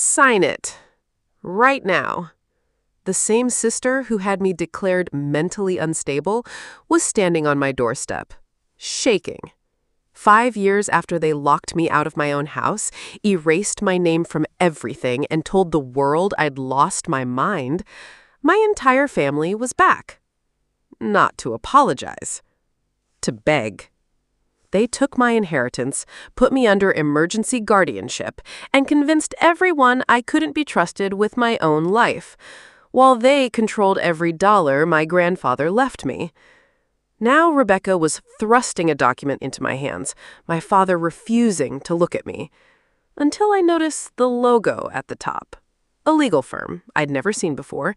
Sign it. Right now. The same sister who had me declared mentally unstable was standing on my doorstep, shaking. 5 years after they locked me out of my own house, erased my name from everything, and told the world I'd lost my mind, my entire family was back. Not to apologize. To beg. They took my inheritance, put me under emergency guardianship, and convinced everyone I couldn't be trusted with my own life, while they controlled every dollar my grandfather left me. Now Rebecca was thrusting a document into my hands, my father refusing to look at me, until I noticed the logo at the top, a legal firm I'd never seen before,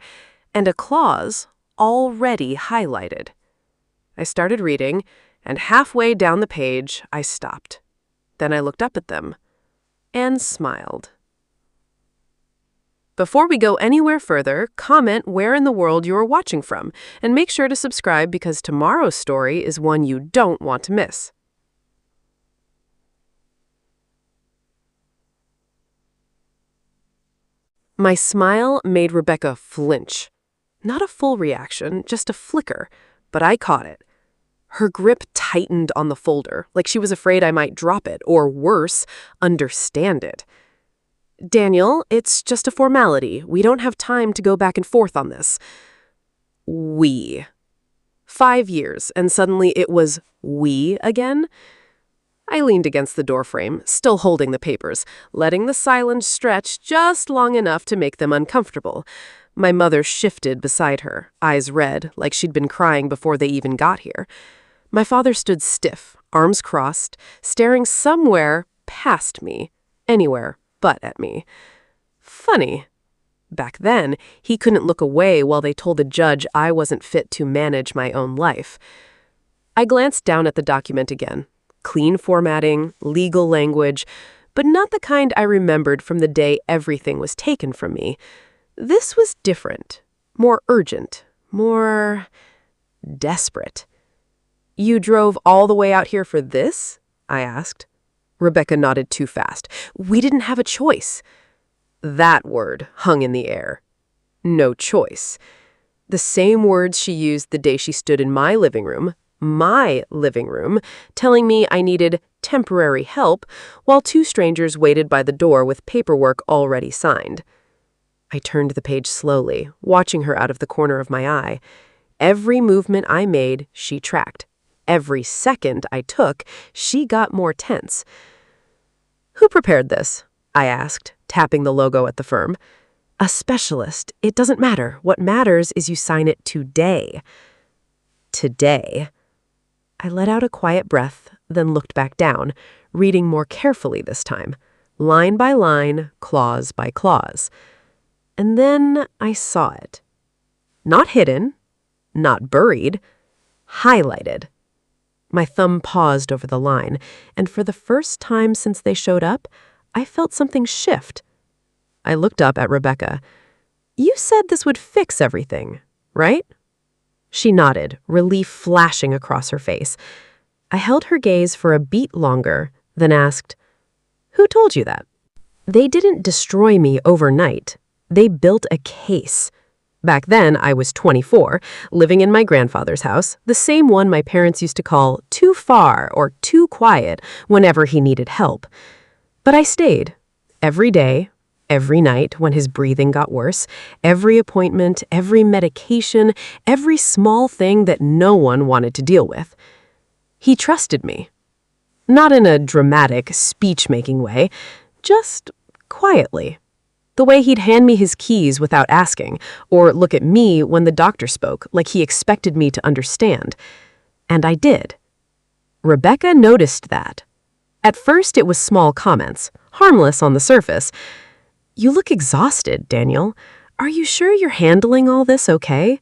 and a clause already highlighted. I started reading, and halfway down the page, I stopped. Then I looked up at them and smiled. Before we go anywhere further, comment where in the world you are watching from, and make sure to subscribe because tomorrow's story is one you don't want to miss. My smile made Rebecca flinch. Not a full reaction, just a flicker, but I caught it. Her grip tightened on the folder, like she was afraid I might drop it, or worse, understand it. Daniel, it's just a formality. We don't have time to go back and forth on this. We. 5 years, and suddenly it was we again? I leaned against the doorframe, still holding the papers, letting the silence stretch just long enough to make them uncomfortable. My mother shifted beside her, eyes red, like she'd been crying before they even got here. My father stood stiff, arms crossed, staring somewhere past me, anywhere but at me. Funny. Back then, he couldn't look away while they told the judge I wasn't fit to manage my own life. I glanced down at the document again. Clean formatting, legal language, but not the kind I remembered from the day everything was taken from me. This was different, more urgent, more desperate. You drove all the way out here for this? I asked. Rebecca nodded too fast. We didn't have a choice. That word hung in the air. No choice. The same words she used the day she stood in my living room, telling me I needed temporary help, while 2 strangers waited by the door with paperwork already signed. I turned the page slowly, watching her out of the corner of my eye. Every movement I made, she tracked. Every second I took, she got more tense. Who prepared this? I asked, tapping the logo at the firm. A specialist. It doesn't matter. What matters is you sign it today. Today. I let out a quiet breath, then looked back down, reading more carefully this time, line by line, clause by clause. And then I saw it. Not hidden, not buried, highlighted. My thumb paused over the line, and for the first time since they showed up, I felt something shift. I looked up at Rebecca. You said this would fix everything, right? She nodded, relief flashing across her face. I held her gaze for a beat longer, then asked, Who told you that? They didn't destroy me overnight. They built a case. Back then, I was 24, living in my grandfather's house, the same one my parents used to call too far or too quiet whenever he needed help. But I stayed. Every day, every night when his breathing got worse, every appointment, every medication, every small thing that no one wanted to deal with. He trusted me. Not in a dramatic, speech-making way, just quietly. The way he'd hand me his keys without asking, or look at me when the doctor spoke like he expected me to understand. And I did. Rebecca noticed that. At first it was small comments, harmless on the surface. You look exhausted, Daniel. Are you sure you're handling all this okay?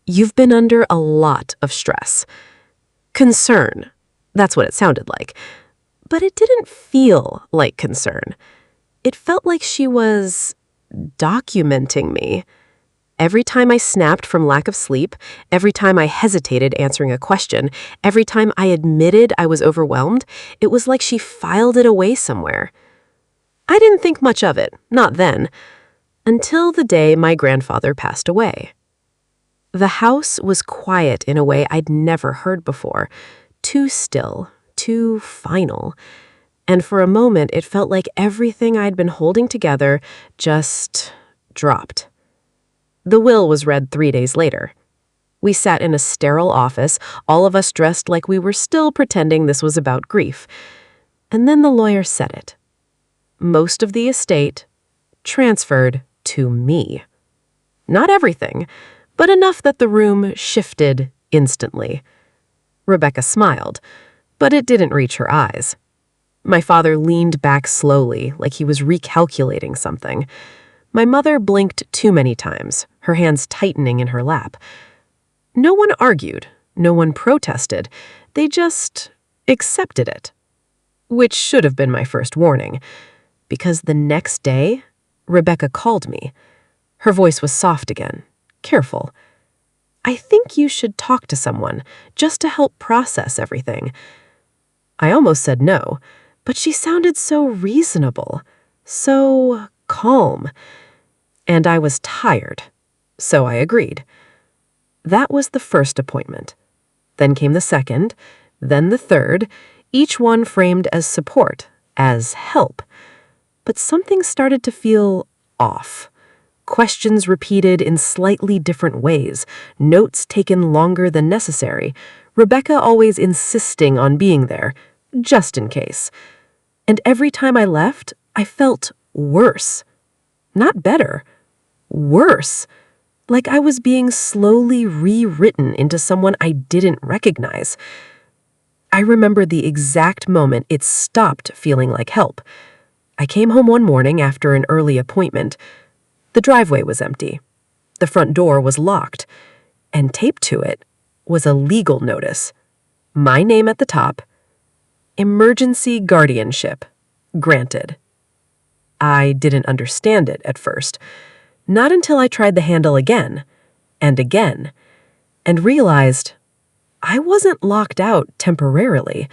You've been under a lot of stress. Concern. That's what it sounded like. But it didn't feel like concern. It felt like she was documenting me. Every time I snapped from lack of sleep, every time I hesitated answering a question, every time I admitted I was overwhelmed, it was like she filed it away somewhere. I didn't think much of it, not then, until the day my grandfather passed away. The house was quiet in a way I'd never heard before, too still, too final, and for a moment it felt like everything I'd been holding together just dropped. The will was read 3 days later. We sat in a sterile office, all of us dressed like we were still pretending this was about grief. And then the lawyer said it. Most of the estate transferred to me. Not everything, but enough that the room shifted instantly. Rebecca smiled, but it didn't reach her eyes. My father leaned back slowly, like he was recalculating something. My mother blinked too many times, her hands tightening in her lap. No one argued, no one protested, they just accepted it. Which should have been my first warning, because the next day, Rebecca called me. Her voice was soft again, careful. I think you should talk to someone, just to help process everything. I almost said no, but she sounded so reasonable, so calm. And I was tired, so I agreed. That was the first appointment. Then came the second, then the third, each one framed as support, as help. But something started to feel off. Questions repeated in slightly different ways, notes taken longer than necessary, Rebecca always insisting on being there, just in case. And every time I left, I felt worse. Not better. Worse. Like I was being slowly rewritten into someone I didn't recognize. I remember the exact moment it stopped feeling like help. I came home one morning after an early appointment. The driveway was empty. The front door was locked. And taped to it was a legal notice. My name at the top. Emergency guardianship. Granted. I didn't understand it at first. Not until I tried the handle again, and realized I wasn't locked out temporarily.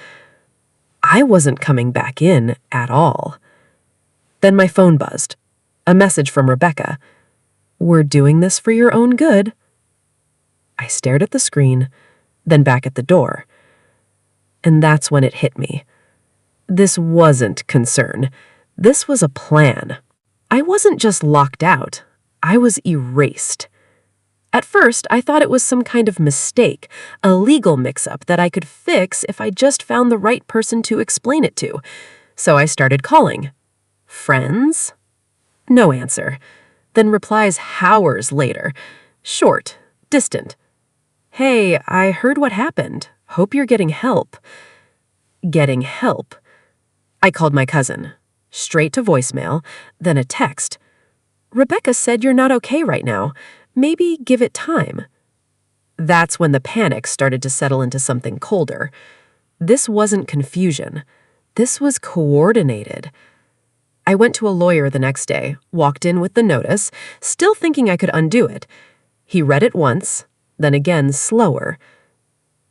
I wasn't coming back in at all. Then my phone buzzed. A message from Rebecca. We're doing this for your own good. I stared at the screen, then back at the door. And that's when it hit me. This wasn't concern. This was a plan. I wasn't just locked out. I was erased. At first, I thought it was some kind of mistake, a legal mix-up that I could fix if I just found the right person to explain it to. So I started calling. Friends? No answer. Then replies hours later. Short, distant. Hey, I heard what happened. Hope you're getting help. Getting help. I called my cousin. Straight to voicemail, then a text. Rebecca said you're not okay right now. Maybe give it time. That's when the panic started to settle into something colder. This wasn't confusion. This was coordinated. I went to a lawyer the next day, walked in with the notice, still thinking I could undo it. He read it once, then again slower.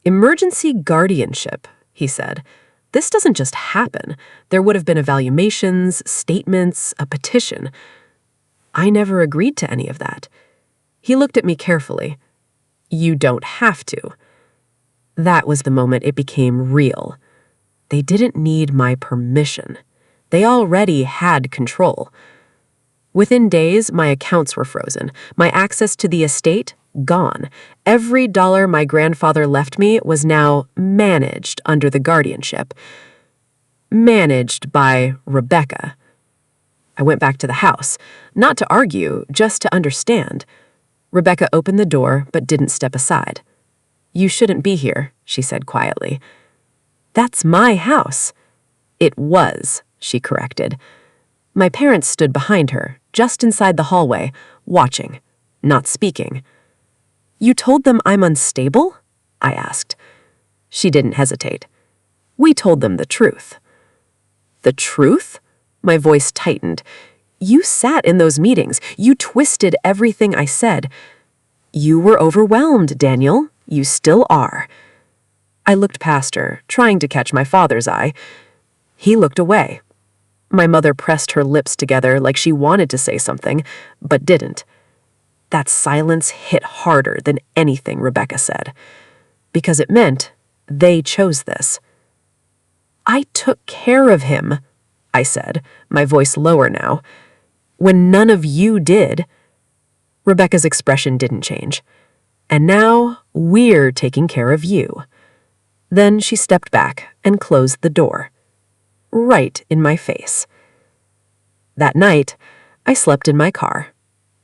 Emergency guardianship, he said. This doesn't just happen. There would have been evaluations, statements, a petition. I never agreed to any of that. He looked at me carefully. You don't have to. That was the moment it became real. They didn't need my permission. They already had control. Within days, my accounts were frozen. My access to the estate, gone. Every dollar my grandfather left me was now managed under the guardianship. Managed by Rebecca. I went back to the house, not to argue, just to understand. Rebecca opened the door but didn't step aside. You shouldn't be here, she said quietly. That's my house. It was, she corrected. My parents stood behind her, just inside the hallway, watching, not speaking. You told them I'm unstable? I asked. She didn't hesitate. We told them the truth. The truth? My voice tightened. You sat in those meetings. You twisted everything I said. You were overwhelmed, Daniel. You still are. I looked past her, trying to catch my father's eye. He looked away. My mother pressed her lips together like she wanted to say something, but didn't. That silence hit harder than anything Rebecca said, because it meant they chose this. "I took care of him," I said, my voice lower now, "when none of you did." Rebecca's expression didn't change. "And now we're taking care of you." Then she stepped back and closed the door, right in my face. That night, I slept in my car.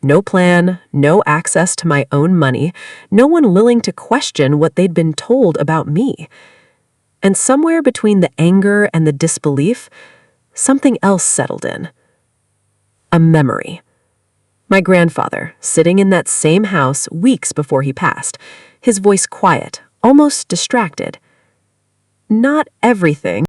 No plan, no access to my own money, no one willing to question what they'd been told about me. And somewhere between the anger and the disbelief, something else settled in. A memory. My grandfather, sitting in that same house weeks before he passed, his voice quiet, almost distracted. "Not everything